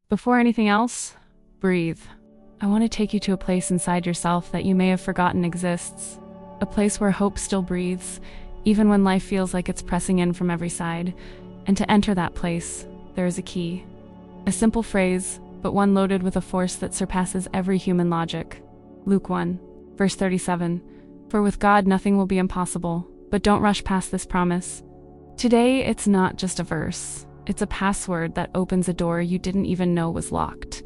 Before anything else, breathe. I want to take you to a place inside yourself that you may have forgotten exists. A place where hope still breathes, even when life feels like it's pressing in from every side. And to enter that place, there is a key. A simple phrase, but one loaded with a force that surpasses every human logic. Luke 1, verse 37. For with God nothing will be impossible, but don't rush past this promise. Today, it's not just a verse. It's a password that opens a door you didn't even know was locked.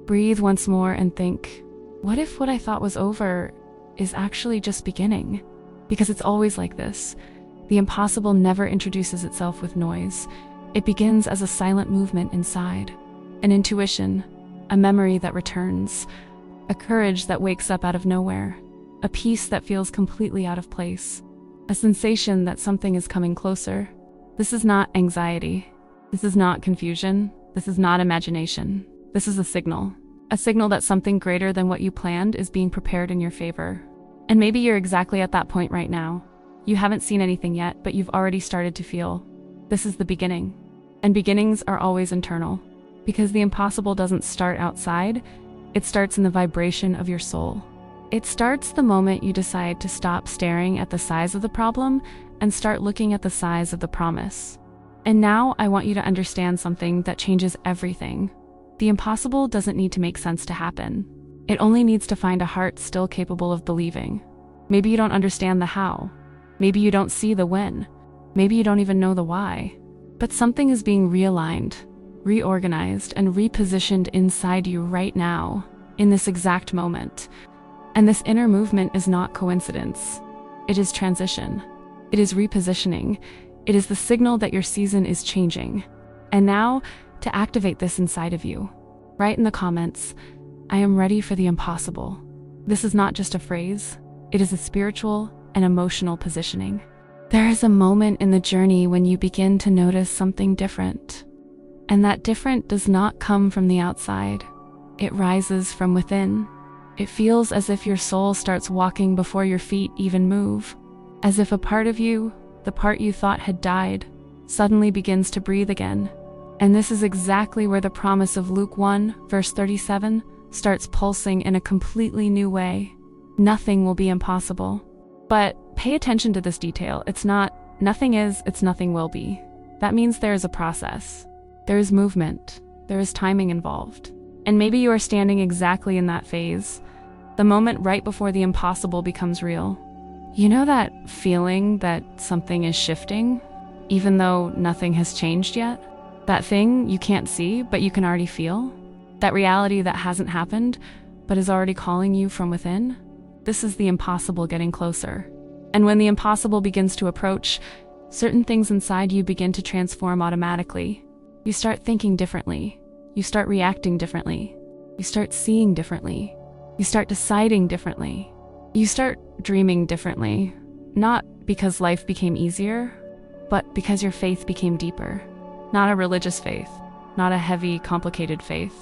Breathe once more and think, what if what I thought was over is actually just beginning? Because it's always like this. The impossible never introduces itself with noise. It begins as a silent movement inside, an intuition, a memory that returns, a courage that wakes up out of nowhere, a peace that feels completely out of place, a sensation that something is coming closer. This is not anxiety. This is not confusion. This is not imagination. This is a signal that something greater than what you planned is being prepared in your favor. And maybe you're exactly at that point right now. You haven't seen anything yet, but you've already started to feel. This is the beginning. And beginnings are always internal. Because the impossible doesn't start outside, it starts in the vibration of your soul. It starts the moment you decide to stop staring at the size of the problem and start looking at the size of the promise. And now I want you to understand something that changes everything. The impossible doesn't need to make sense to happen. It only needs to find a heart still capable of believing. Maybe you don't understand the how. Maybe you don't see the when. Maybe you don't even know the why. But something is being realigned, reorganized, and repositioned inside you right now, in this exact moment. And this inner movement is not coincidence. It is transition. It is repositioning. It is the signal that your season is changing. And now, to activate this inside of you, write in the comments, I am ready for the impossible. This is not just a phrase. It is a spiritual and emotional positioning. There is a moment in the journey when you begin to notice something different. And that different does not come from the outside. It rises from within. It feels as if your soul starts walking before your feet even move. As if a part of you, the part you thought had died, suddenly begins to breathe again. And this is exactly where the promise of Luke 1, verse 37, starts pulsing in a completely new way. Nothing will be impossible. But pay attention to this detail. It's not, nothing is, it's nothing will be. That means there is a process. There is movement. There is timing involved. And maybe you are standing exactly in that phase, the moment right before the impossible becomes real. You know that feeling that something is shifting, even though nothing has changed yet? That thing you can't see, but you can already feel? That reality that hasn't happened, but is already calling you from within? This is the impossible getting closer. And when the impossible begins to approach, certain things inside you begin to transform automatically. You start thinking differently. You start reacting differently. You start seeing differently. You start deciding differently. You start dreaming differently. Not because life became easier, but because your faith became deeper. Not a religious faith, not a heavy, complicated faith,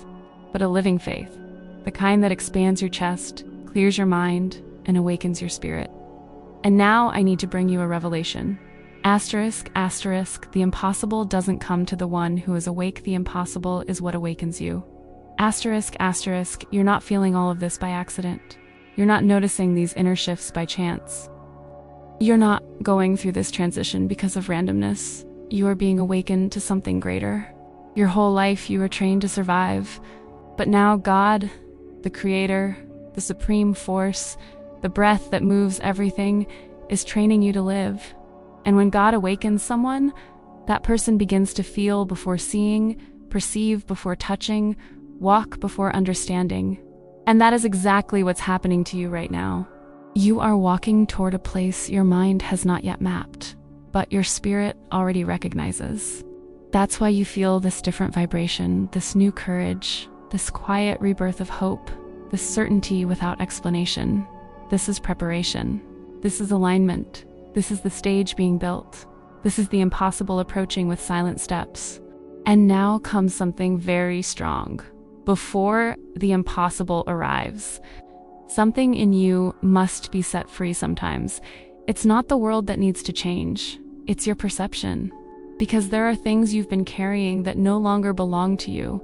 but a living faith. The kind that expands your chest, clears your mind, and awakens your spirit. And now I need to bring you a revelation. Asterisk, asterisk, the impossible doesn't come to the one who is awake. The impossible is what awakens you. Asterisk, asterisk, you're not feeling all of this by accident. You're not noticing these inner shifts by chance. You're not going through this transition because of randomness. You are being awakened to something greater. Your whole life you were trained to survive. But now God, the Creator, the Supreme Force, the breath that moves everything, is training you to live. And when God awakens someone, that person begins to feel before seeing, perceive before touching, walk before understanding. And that is exactly what's happening to you right now. You are walking toward a place your mind has not yet mapped, but your spirit already recognizes. That's why you feel this different vibration, this new courage, this quiet rebirth of hope, this certainty without explanation. This is preparation. This is alignment. This is the stage being built. This is the impossible approaching with silent steps. And now comes something very strong. Before the impossible arrives, something in you must be set free sometimes. It's not the world that needs to change. It's your perception. Because there are things you've been carrying that no longer belong to you.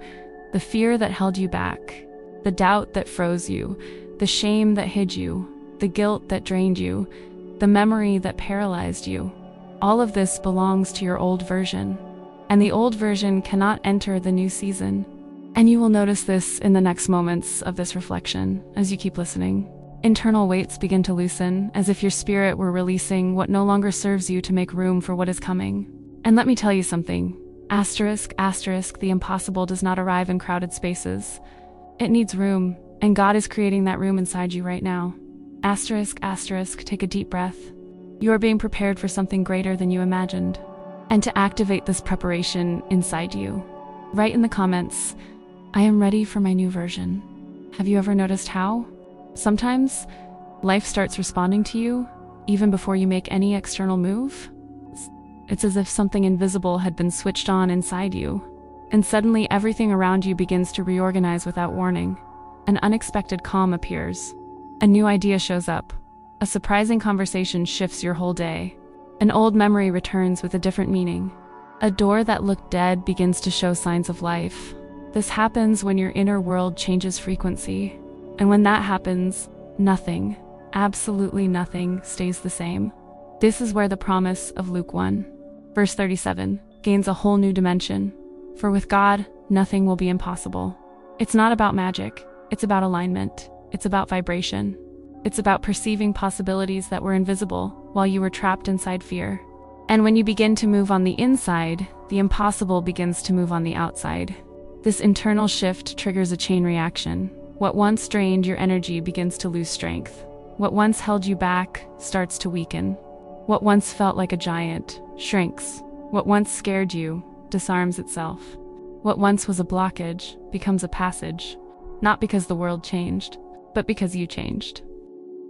The fear that held you back, the doubt that froze you, the shame that hid you, the guilt that drained you, the memory that paralyzed you. All of this belongs to your old version, and the old version cannot enter the new season. And you will notice this in the next moments of this reflection as you keep listening. Internal weights begin to loosen, as if your spirit were releasing what no longer serves you to make room for what is coming. And let me tell you something. Asterisk, asterisk, the impossible does not arrive in crowded spaces. It needs room, and God is creating that room inside you right now. Asterisk, asterisk, take a deep breath. You are being prepared for something greater than you imagined. And to activate this preparation inside you, write in the comments, I am ready for my new version. Have you ever noticed how? Sometimes, life starts responding to you, even before you make any external move. It's as if something invisible had been switched on inside you, and suddenly everything around you begins to reorganize without warning. An unexpected calm appears. A new idea shows up. A surprising conversation shifts your whole day. An old memory returns with a different meaning. A door that looked dead begins to show signs of life. This happens when your inner world changes frequency. And when that happens, nothing, absolutely nothing, stays the same. This is where the promise of Luke 1, verse 37, gains a whole new dimension. For with God, nothing will be impossible. It's not about magic. It's about alignment. It's about vibration. It's about perceiving possibilities that were invisible while you were trapped inside fear. And when you begin to move on the inside, the impossible begins to move on the outside. This internal shift triggers a chain reaction. What once drained your energy begins to lose strength. What once held you back starts to weaken. What once felt like a giant shrinks. What once scared you disarms itself. What once was a blockage becomes a passage, not because the world changed, but because you changed.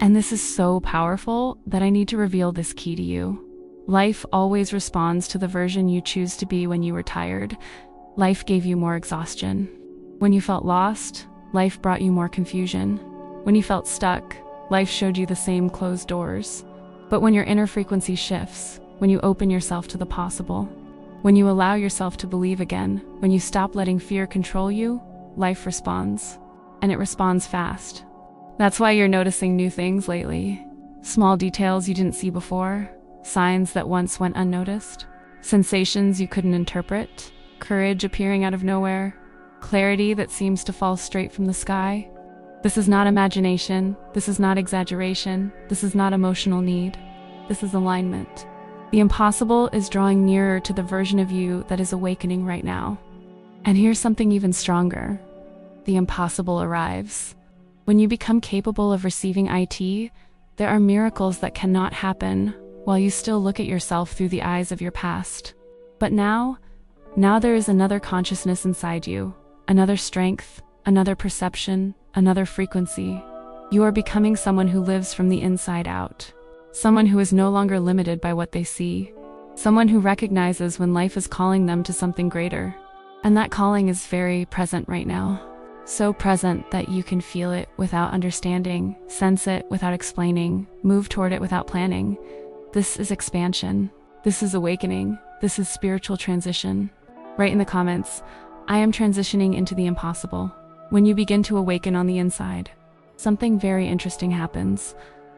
And this is so powerful that I need to reveal this key to you. Life always responds to the version you choose to be when you were tired. Life gave you more exhaustion. When you felt lost, life brought you more confusion. When you felt stuck, life showed you the same closed doors. But when your inner frequency shifts, when you open yourself to the possible, when you allow yourself to believe again, when you stop letting fear control you, life responds. And it responds fast. That's why you're noticing new things lately. Small details you didn't see before, signs that once went unnoticed, sensations you couldn't interpret, courage appearing out of nowhere, clarity that seems to fall straight from the sky. This is not imagination. This is not exaggeration. This is not emotional need. This is alignment. The impossible is drawing nearer to the version of you that is awakening right now. And here's something even stronger. The impossible arrives. When you become capable of receiving IT, there are miracles that cannot happen while you still look at yourself through the eyes of your past. But now there is another consciousness inside you, another strength, another perception, another frequency. You are becoming someone who lives from the inside out. Someone who is no longer limited by what they see. Someone who recognizes when life is calling them to something greater. And that calling is very present right now. So present that you can feel it without understanding, sense it without explaining, move toward it without planning. This is expansion. This is awakening. This is spiritual transition. Write in the comments, I am transitioning into the impossible. When you begin to awaken on the inside, something very interesting happens.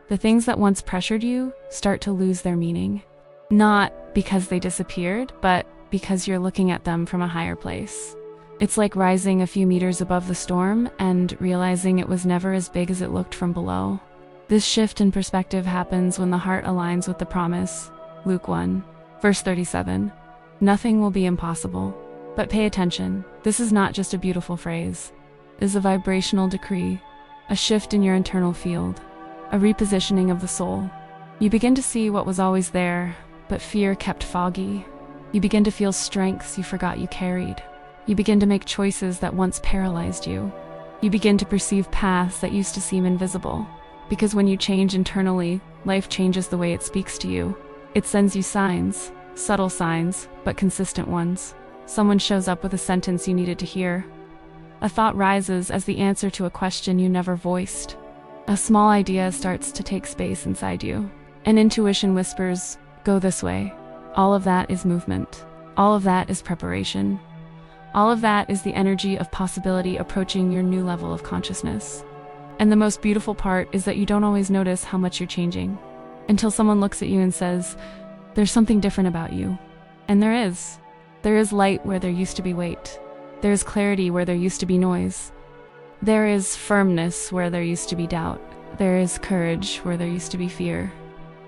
The things that once pressured you start to lose their meaning. Not because they disappeared, but because you're looking at them from a higher place. It's like rising a few meters above the storm and realizing it was never as big as it looked from below. This shift in perspective happens when the heart aligns with the promise. Luke 1, verse 37. Nothing will be impossible. But pay attention, this is not just a beautiful phrase. It is a vibrational decree, a shift in your internal field, a repositioning of the soul. You begin to see what was always there, but fear kept foggy. You begin to feel strengths you forgot you carried. You begin to make choices that once paralyzed you. You begin to perceive paths that used to seem invisible. Because when you change internally, life changes the way it speaks to you. It sends you signs, subtle signs, but consistent ones. Someone shows up with a sentence you needed to hear. A thought rises as the answer to a question you never voiced. A small idea starts to take space inside you. An intuition whispers, go this way. All of that is movement. All of that is preparation. All of that is the energy of possibility approaching your new level of consciousness. And the most beautiful part is that you don't always notice how much you're changing until someone looks at you and says, "There's something different about you." And there is. There is light where there used to be weight. There is clarity where there used to be noise. There is firmness where there used to be doubt. There is courage where there used to be fear.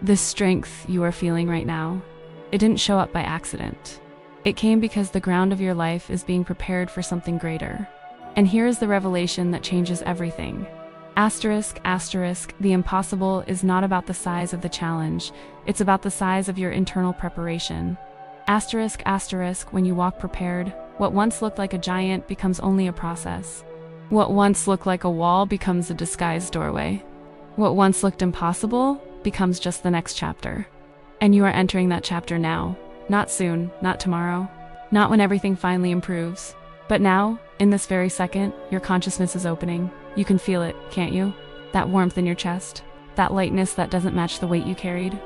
This strength you are feeling right now, it didn't show up by accident. It came because the ground of your life is being prepared for something greater. And here is the revelation that changes everything. Asterisk, asterisk, the impossible is not about the size of the challenge, it's about the size of your internal preparation. Asterisk, asterisk, when you walk prepared, what once looked like a giant becomes only a process. What once looked like a wall becomes a disguised doorway. What once looked impossible becomes just the next chapter. And you are entering that chapter now. Not soon, not tomorrow, not when everything finally improves. But now, in this very second, your consciousness is opening. You can feel it, can't you? That warmth in your chest, that lightness that doesn't match the weight you carried,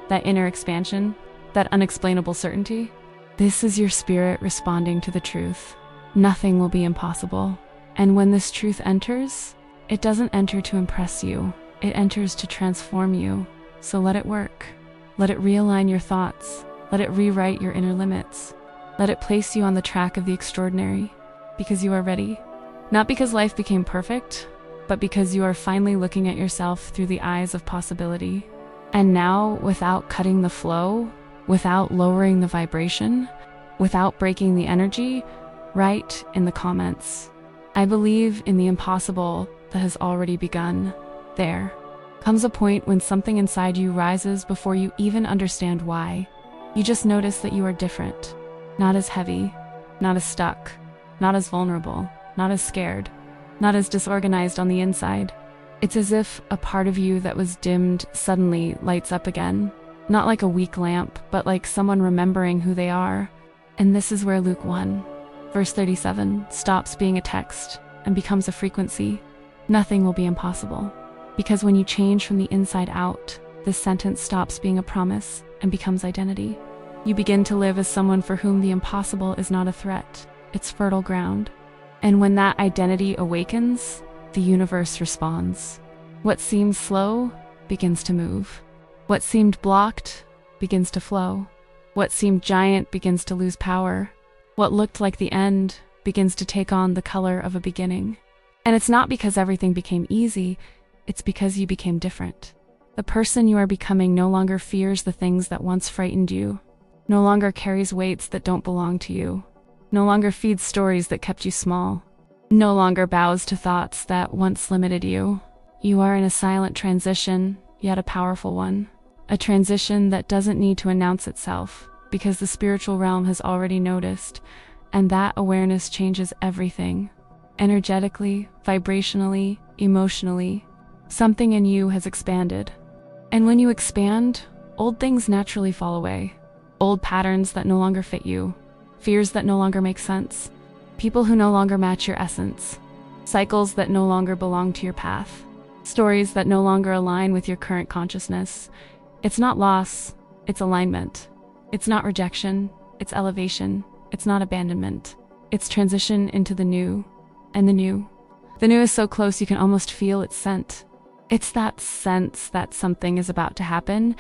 that inner expansion, that unexplainable certainty. This is your spirit responding to the truth. Nothing will be impossible. And when this truth enters, it doesn't enter to impress you. It enters to transform you. So let it work. Let it realign your thoughts. Let it rewrite your inner limits. Let it place you on the track of the extraordinary. Because you are ready. Not because life became perfect, but because you are finally looking at yourself through the eyes of possibility. And now, without cutting the flow, without lowering the vibration, without breaking the energy, write in the comments, "I believe in the impossible that has already begun." There comes a point when something inside you rises before you even understand why. You just notice that you are different. Not as heavy, not as stuck, not as vulnerable, not as scared, not as disorganized on the inside. It's as if a part of you that was dimmed suddenly lights up again. Not like a weak lamp, but like someone remembering who they are. And this is where Luke 1, verse 37, stops being a text and becomes a frequency. Nothing will be impossible. Because when you change from the inside out, this sentence stops being a promise and becomes identity. You begin to live as someone for whom the impossible is not a threat, it's fertile ground. And when that identity awakens, the universe responds. What seems slow begins to move. What seemed blocked begins to flow. What seemed giant begins to lose power. What looked like the end begins to take on the color of a beginning. And it's not because everything became easy, it's because you became different. The person you are becoming no longer fears the things that once frightened you, no longer carries weights that don't belong to you, no longer feeds stories that kept you small, no longer bows to thoughts that once limited you. You are in a silent transition, yet a powerful one. A transition that doesn't need to announce itself, because the spiritual realm has already noticed, and that awareness changes everything. Energetically, vibrationally, emotionally, something in you has expanded. And when you expand, old things naturally fall away. Old patterns that no longer fit you, fears that no longer make sense, people who no longer match your essence, cycles that no longer belong to your path, stories that no longer align with your current consciousness. It's not loss, it's alignment. It's not rejection, it's elevation. It's not abandonment. It's transition into the new. And the new is so close you can almost feel its scent. It's that sense that something is about to happen,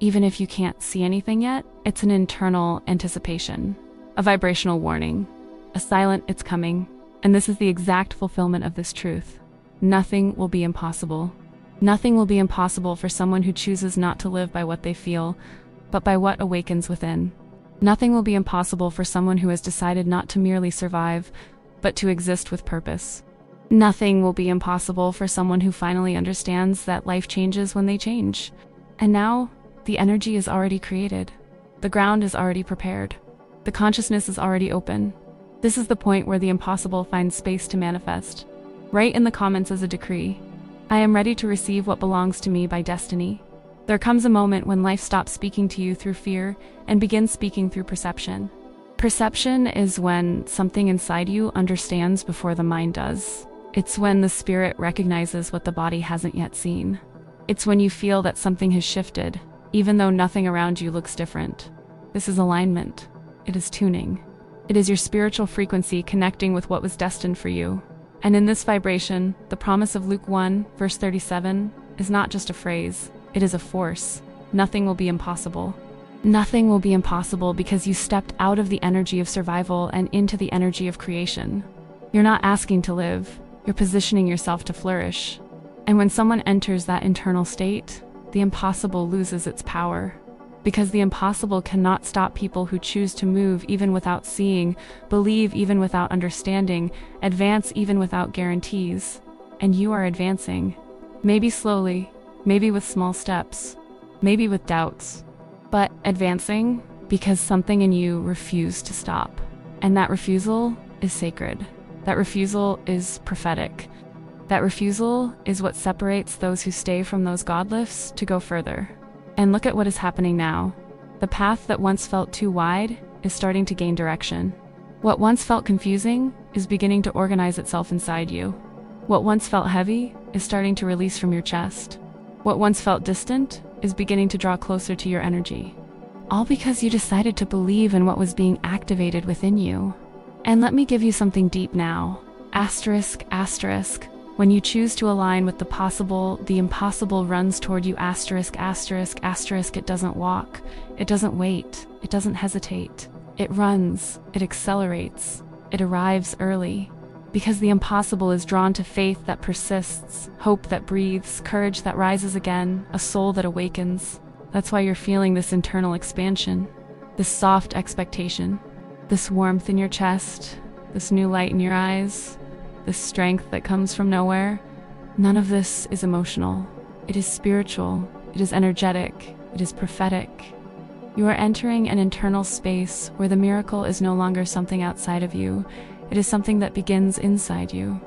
even if you can't see anything yet. It's an internal anticipation, a vibrational warning, a silent "it's coming." And this is the exact fulfillment of this truth. Nothing will be impossible. Nothing will be impossible for someone who chooses not to live by what they feel, but by what awakens within. Nothing will be impossible for someone who has decided not to merely survive, but to exist with purpose. Nothing will be impossible for someone who finally understands that life changes when they change. And now, the energy is already created. The ground is already prepared. The consciousness is already open. This is the point where the impossible finds space to manifest. Write in the comments as a decree, "I am ready to receive what belongs to me by destiny." There comes a moment when life stops speaking to you through fear and begins speaking through perception. Perception is when something inside you understands before the mind does. It's when the spirit recognizes what the body hasn't yet seen. It's when you feel that something has shifted, even though nothing around you looks different. This is alignment. It is tuning. It is your spiritual frequency connecting with what was destined for you. And in this vibration, the promise of Luke 1, verse 37, is not just a phrase, it is a force. Nothing will be impossible. Nothing will be impossible because you stepped out of the energy of survival and into the energy of creation. You're not asking to live, you're positioning yourself to flourish. And when someone enters that internal state, the impossible loses its power. Because the impossible cannot stop people who choose to move even without seeing, believe even without understanding, advance even without guarantees. And you are advancing. Maybe slowly, maybe with small steps, maybe with doubts. But advancing because something in you refused to stop. And that refusal is sacred. That refusal is prophetic. That refusal is what separates those who stay from those God lifts to go further. And look at what is happening now. The path that once felt too wide is starting to gain direction. What once felt confusing is beginning to organize itself inside you. What once felt heavy is starting to release from your chest. What once felt distant is beginning to draw closer to your energy. All because you decided to believe in what was being activated within you. And let me give you something deep now. Asterisk, asterisk. When you choose to align with the possible, the impossible runs toward you. Asterisk, asterisk, asterisk. It doesn't walk. It doesn't wait. It doesn't hesitate. It runs. It accelerates. It arrives early. Because the impossible is drawn to faith that persists, hope that breathes, courage that rises again, a soul that awakens. That's why you're feeling this internal expansion, this soft expectation, this warmth in your chest, this new light in your eyes, this strength that comes from nowhere. None of this is emotional. It is spiritual. It is energetic. It is prophetic. You are entering an internal space where the miracle is no longer something outside of you. It is something that begins inside you.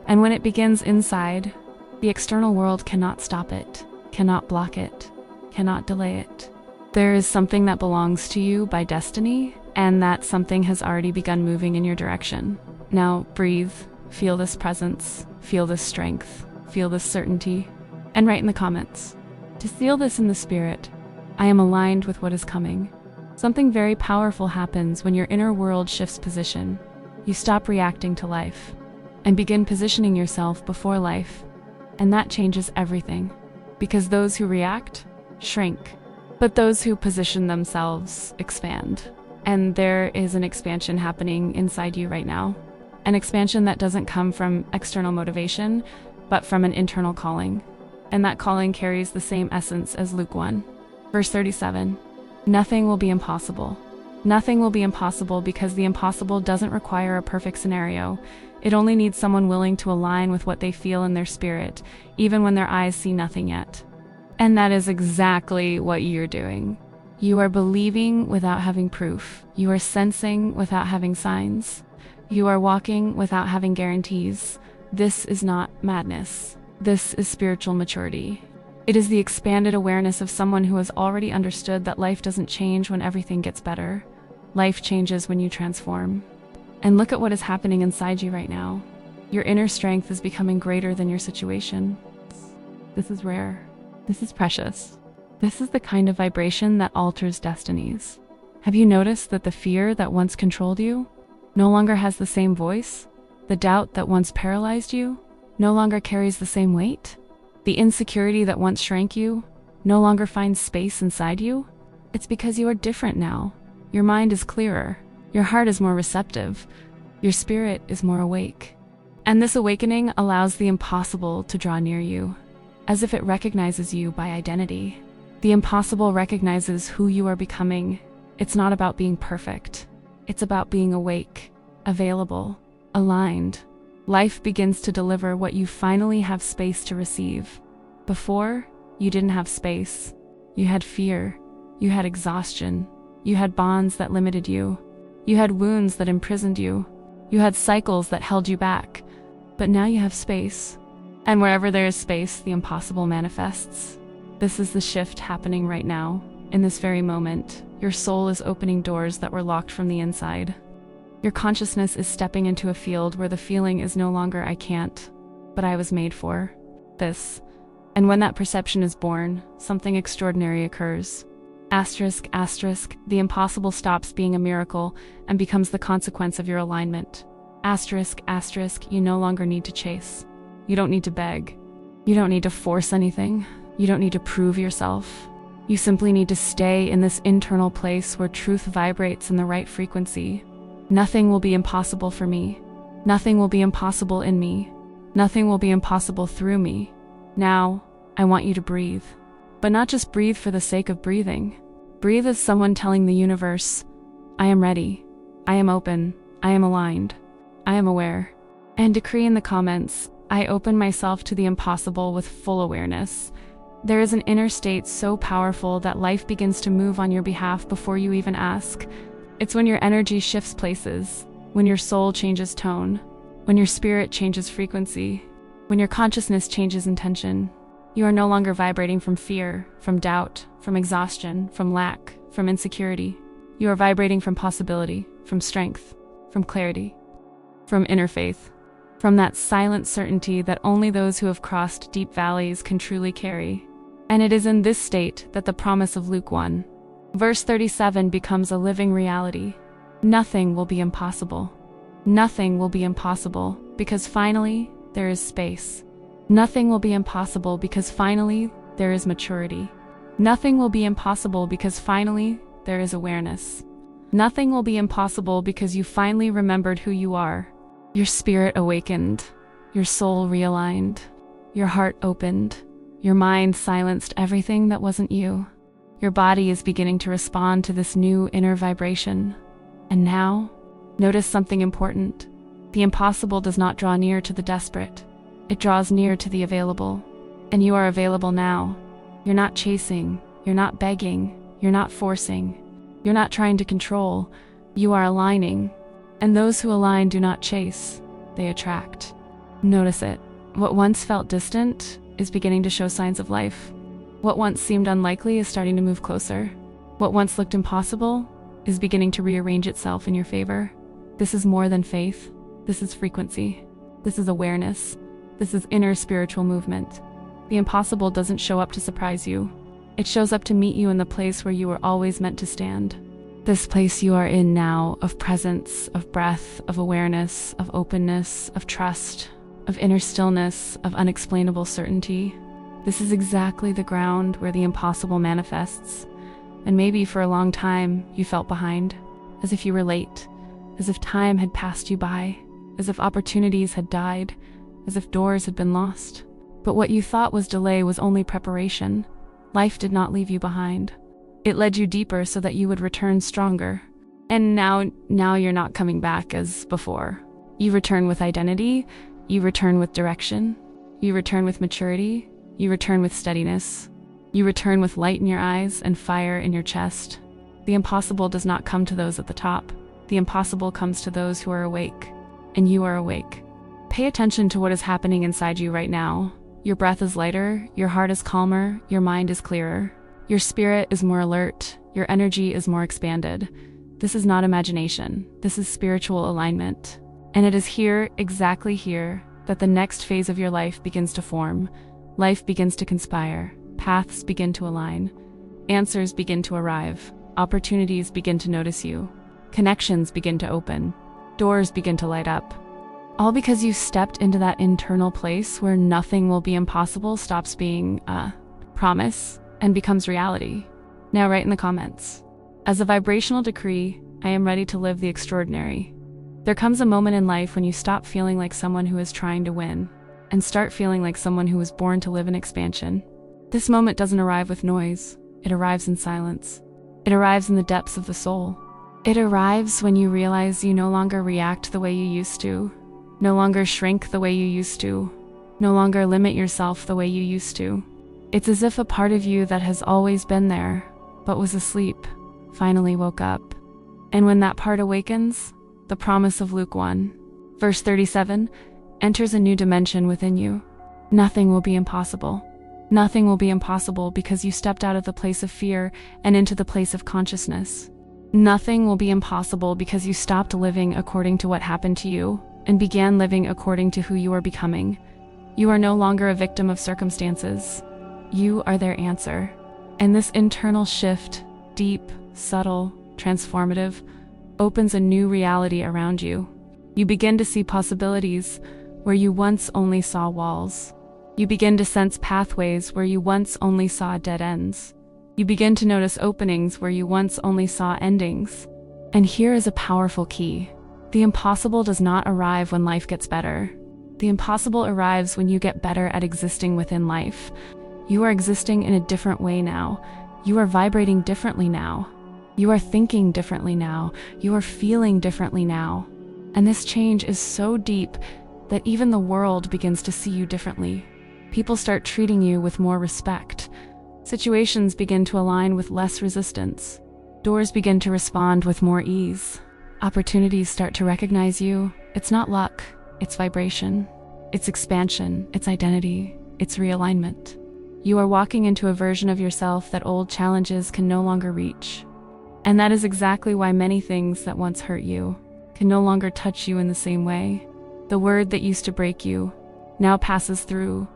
And when it begins inside, the external world cannot stop it, cannot block it, cannot delay it. There is something that belongs to you by destiny, and that something has already begun moving in your direction. Now breathe, feel this presence, feel this strength, feel this certainty, and write in the comments. To seal this in the spirit, I am aligned with what is coming. Something very powerful happens when your inner world shifts position. You stop reacting to life and begin positioning yourself before life. And that changes everything. Because those who react shrink, but those who position themselves expand. And there is an expansion happening inside you right now. An expansion that doesn't come from external motivation, but from an internal calling. And that calling carries the same essence as Luke 1. Verse 37, nothing will be impossible. Nothing will be impossible because the impossible doesn't require a perfect scenario. It only needs someone willing to align with what they feel in their spirit, even when their eyes see nothing yet. And that is exactly what you're doing. You are believing without having proof. You are sensing without having signs. You are walking without having guarantees. This is not madness. This is spiritual maturity. It is the expanded awareness of someone who has already understood that life doesn't change when everything gets better. Life changes when you transform. And look at what is happening inside you right now. Your inner strength is becoming greater than your situation. This is rare. This is precious. This is the kind of vibration that alters destinies. Have you noticed that the fear that once controlled you no longer has the same voice? The doubt that once paralyzed you no longer carries the same weight? The insecurity that once shrank you no longer finds space inside you? It's because you are different now. Your mind is clearer. Your heart is more receptive. Your spirit is more awake. And this awakening allows the impossible to draw near you, as if it recognizes you by identity. The impossible recognizes who you are becoming. It's not about being perfect. It's about being awake, available, aligned. Life begins to deliver what you finally have space to receive. Before, you didn't have space. You had fear. You had exhaustion. You had bonds that limited you. You had wounds that imprisoned you. You had cycles that held you back. But now you have space. And wherever there is space, the impossible manifests. This is the shift happening right now. In this very moment, your soul is opening doors that were locked from the inside. Your consciousness is stepping into a field where the feeling is no longer I can't, but I was made for this. And when that perception is born, something extraordinary occurs. Asterisk, asterisk, the impossible stops being a miracle and becomes the consequence of your alignment. Asterisk, asterisk, you no longer need to chase. You don't need to beg. You don't need to force anything. You don't need to prove yourself. You simply need to stay in this internal place where truth vibrates in the right frequency. Nothing will be impossible for me. Nothing will be impossible in me. Nothing will be impossible through me. Now, I want you to breathe. But not just breathe for the sake of breathing. Breathe as someone telling the universe, I am ready. I am open. I am aligned. I am aware. And decree in the comments, I open myself to the impossible with full awareness. There is an inner state so powerful that life begins to move on your behalf before you even ask. It's when your energy shifts places, when your soul changes tone, when your spirit changes frequency, when your consciousness changes intention. You are no longer vibrating from fear, from doubt, from exhaustion, from lack, from insecurity. You are vibrating from possibility, from strength, from clarity, from inner faith, from that silent certainty that only those who have crossed deep valleys can truly carry. And it is in this state that the promise of Luke 1, verse 37 becomes a living reality. Nothing will be impossible. Nothing will be impossible because finally there is space. Nothing will be impossible because finally there is maturity. Nothing will be impossible because finally there is awareness. Nothing will be impossible because you finally remembered who you are. Your spirit awakened, your soul realigned, your heart opened, your mind silenced everything that wasn't you. Your body is beginning to respond to this new inner vibration. And now, notice something important. The impossible does not draw near to the desperate. It draws near to the available. And you are available now. You're not chasing. You're not begging. You're not forcing. You're not trying to control. You are aligning. And those who align do not chase. They attract. Notice it. What once felt distant is beginning to show signs of life. What once seemed unlikely is starting to move closer. What once looked impossible is beginning to rearrange itself in your favor. This is more than faith. This is frequency. This is awareness. This is inner spiritual movement. The impossible doesn't show up to surprise you. It shows up to meet you in the place where you were always meant to stand. This place you are in now, of presence, of breath, of awareness, of openness, of trust, of inner stillness, of unexplainable certainty. This is exactly the ground where the impossible manifests. And maybe for a long time you felt behind, as if you were late, as if time had passed you by, as if opportunities had died, as if doors had been lost. But what you thought was delay was only preparation. Life did not leave you behind. It led you deeper so that you would return stronger. And now you're not coming back as before. You return with identity, you return with direction, you return with maturity, you return with steadiness, you return with light in your eyes and fire in your chest. The impossible does not come to those at the top. The impossible comes to those who are awake. And you are awake. Pay attention to what is happening inside you right now. Your breath is lighter, your heart is calmer, your mind is clearer. Your spirit is more alert, your energy is more expanded. This is not imagination, this is spiritual alignment. And it is here, exactly here, that the next phase of your life begins to form. Life begins to conspire, paths begin to align, answers begin to arrive, opportunities begin to notice you, connections begin to open, doors begin to light up. All because you stepped into that internal place where nothing will be impossible stops being a promise and becomes reality. Now write in the comments, as a vibrational decree, I am ready to live the extraordinary. There comes a moment in life when you stop feeling like someone who is trying to win and start feeling like someone who was born to live in expansion. This moment doesn't arrive with noise. It arrives in silence. It arrives in the depths of the soul. It arrives when you realize you no longer react the way you used to, no longer shrink the way you used to, no longer limit yourself the way you used to. It's as if a part of you that has always been there, but was asleep, finally woke up. And when that part awakens, the promise of Luke 1, verse 37, enters a new dimension within you. Nothing will be impossible. Nothing will be impossible because you stepped out of the place of fear and into the place of consciousness. Nothing will be impossible because you stopped living according to what happened to you and began living according to who you are becoming. You are no longer a victim of circumstances. You are their answer. And this internal shift deep, subtle, transformative, opens a new reality around you. You begin to see possibilities where you once only saw walls. You begin to sense pathways where you once only saw dead ends. You begin to notice openings where you once only saw endings. And here is a powerful key. The impossible does not arrive when life gets better. The impossible arrives when you get better at existing within life. You are existing in a different way now. You are vibrating differently now. You are thinking differently now. You are feeling differently now. And this change is so deep that even the world begins to see you differently. People start treating you with more respect. Situations begin to align with less resistance. Doors begin to respond with more ease. Opportunities start to recognize you. It's not luck, it's vibration. It's expansion, it's identity, it's realignment. You are walking into a version of yourself that old challenges can no longer reach. And that is exactly why many things that once hurt you can no longer touch you in the same way. The word that used to break you now passes through.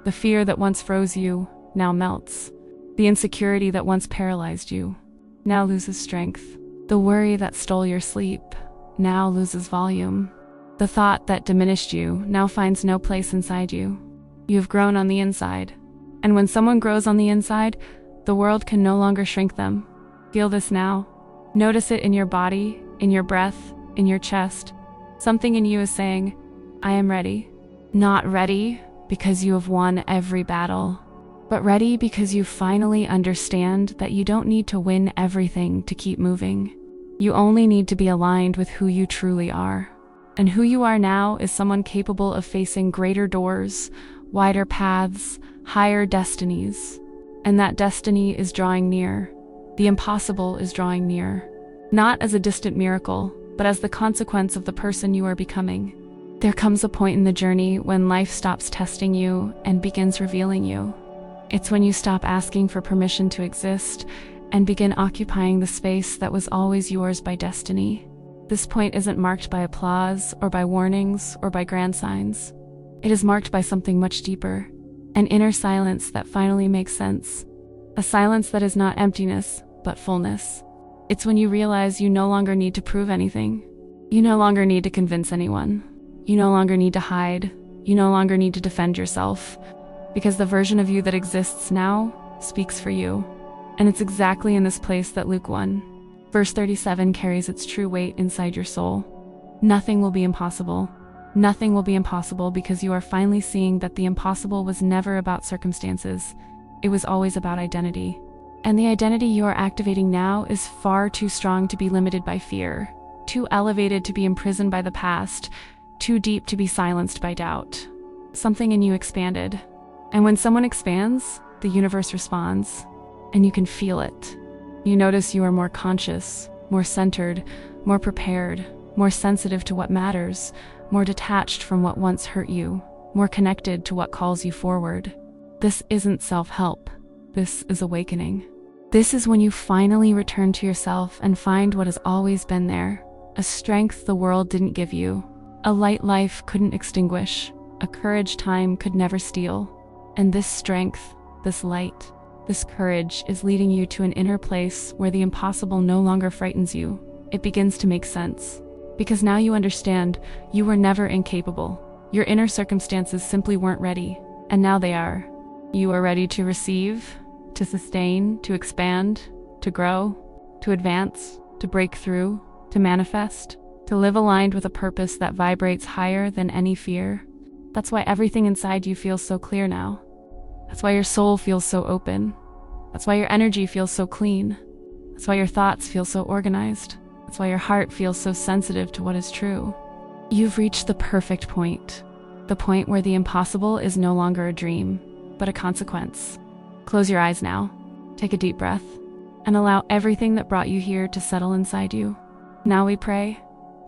The fear that once froze you now melts. The insecurity that once paralyzed you now loses strength. The worry that stole your sleep now loses volume. The thought that diminished you now finds no place inside you. You have grown on the inside. And when someone grows on the inside, the world can no longer shrink them. Feel this now. Notice it in your body, in your breath, in your chest. Something in you is saying, I am ready. Not ready because you have won every battle, but ready because you finally understand that you don't need to win everything to keep moving. You only need to be aligned with who you truly are. And who you are now is someone capable of facing greater doors, wider paths, higher destinies. And that destiny is drawing near. The impossible is drawing near. Not as a distant miracle, but as the consequence of the person you are becoming. There comes a point in the journey when life stops testing you and begins revealing you. It's when you stop asking for permission to exist and begin occupying the space that was always yours by destiny. This point isn't marked by applause or by warnings or by grand signs. It is marked by something much deeper, an inner silence that finally makes sense. A silence that is not emptiness, but fullness. It's when you realize you no longer need to prove anything. You no longer need to convince anyone. You no longer need to hide. You no longer need to defend yourself. Because the version of you that exists now speaks for you. And it's exactly in this place that Luke 1, verse 37 carries its true weight inside your soul. Nothing will be impossible. Nothing will be impossible because you are finally seeing that the impossible was never about circumstances. It was always about identity. And the identity you are activating now is far too strong to be limited by fear, too elevated to be imprisoned by the past, too deep to be silenced by doubt. Something in you expanded. And when someone expands, the universe responds, and you can feel it. You notice you are more conscious, more centered, more prepared, more sensitive to what matters, more detached from what once hurt you, more connected to what calls you forward. This isn't self-help. This is awakening. This is when you finally return to yourself and find what has always been there, a strength the world didn't give you, a light life couldn't extinguish, a courage time could never steal. And this strength, this light, this courage is leading you to an inner place where the impossible no longer frightens you. It begins to make sense. Because now you understand you were never incapable. Your inner circumstances simply weren't ready, and now they are. You are ready to receive, to sustain, to expand, to grow, to advance, to break through, to manifest, to live aligned with a purpose that vibrates higher than any fear. That's why everything inside you feels so clear now. That's why your soul feels so open. That's why your energy feels so clean. That's why your thoughts feel so organized. That's why your heart feels so sensitive to what is true. You've reached the perfect point. The point where the impossible is no longer a dream, but a consequence. Close your eyes now. Take a deep breath and allow everything that brought you here to settle inside you. Now we pray.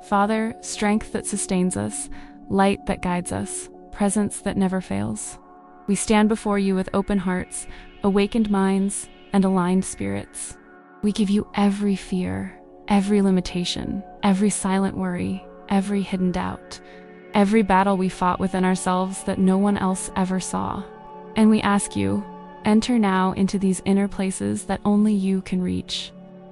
Father, strength that sustains us, light that guides us, presence that never fails. We stand before you with open hearts, awakened minds, and aligned spirits. We give you every fear, every limitation, every silent worry, every hidden doubt, every battle we fought within ourselves that no one else ever saw. And we ask you, enter now into these inner places that only you can reach.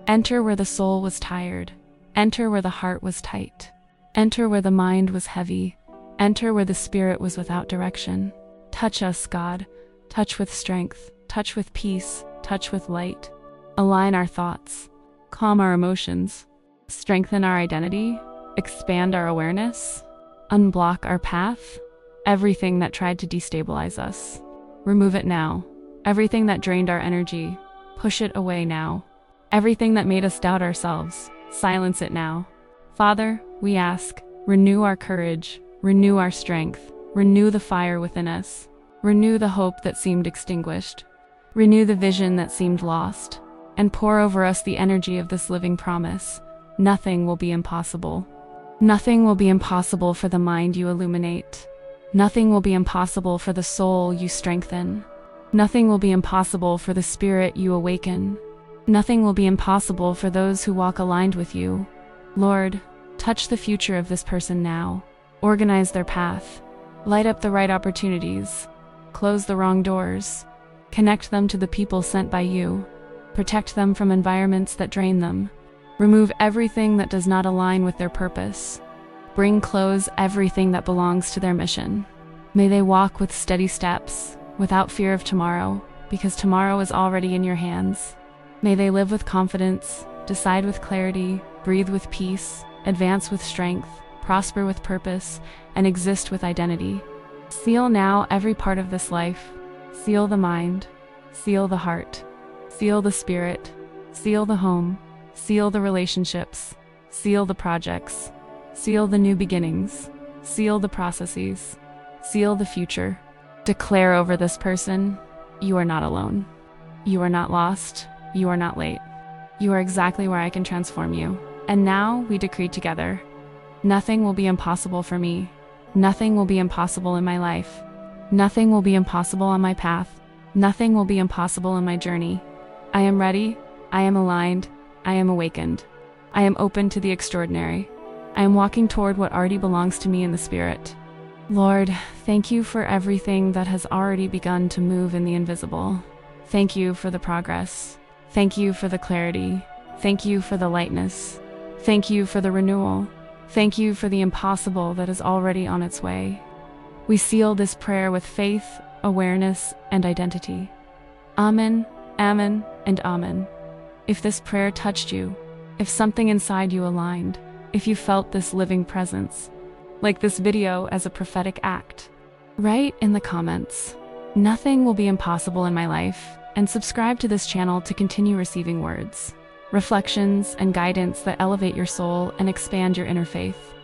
Enter where the soul was tired. Enter where the heart was tight. Enter where the mind was heavy. Enter where the spirit was without direction. Touch us, God. Touch with strength. Touch with peace. Touch with light. Align our thoughts. Calm our emotions. Strengthen our identity. Expand our awareness. Unblock our path. Everything that tried to destabilize us, remove it now. Everything that drained our energy, push it away now. Everything that made us doubt ourselves, silence it now. Father, we ask, renew our courage, renew our strength, renew the fire within us. Renew the hope that seemed extinguished. Renew the vision that seemed lost. And pour over us the energy of this living promise. Nothing will be impossible. Nothing will be impossible for the mind you illuminate. Nothing will be impossible for the soul you strengthen. Nothing will be impossible for the spirit you awaken. Nothing will be impossible for those who walk aligned with you. Lord, touch the future of this person now. Organize their path. Light up the right opportunities. Close the wrong doors. Connect them to the people sent by you. Protect them from environments that drain them. Remove everything that does not align with their purpose. Bring close everything that belongs to their mission. May they walk with steady steps, without fear of tomorrow, because tomorrow is already in your hands. May they live with confidence, decide with clarity, breathe with peace, advance with strength, prosper with purpose, and exist with identity. Seal now every part of this life. Seal the mind. Seal the heart. Seal the spirit. Seal the home. Seal the relationships. Seal the projects. Seal the new beginnings. Seal the processes. Seal the future. Declare over this person, you are not alone. You are not lost. You are not late. You are exactly where I can transform you. And now we decree together. Nothing will be impossible for me. Nothing will be impossible in my life. Nothing will be impossible on my path. Nothing will be impossible in my journey. I am ready. I am aligned. I am awakened. I am open to the extraordinary. I am walking toward what already belongs to me in the spirit. Lord, thank you for everything that has already begun to move in the invisible. Thank you for the progress. Thank you for the clarity. Thank you for the lightness. Thank you for the renewal. Thank you for the impossible that is already on its way. We seal this prayer with faith, awareness, and identity. Amen, amen, and amen. If this prayer touched you, if something inside you aligned, if you felt this living presence, like this video as a prophetic act, write in the comments, "Nothing will be impossible in my life," and subscribe to this channel to continue receiving words, reflections, and guidance that elevate your soul and expand your inner faith.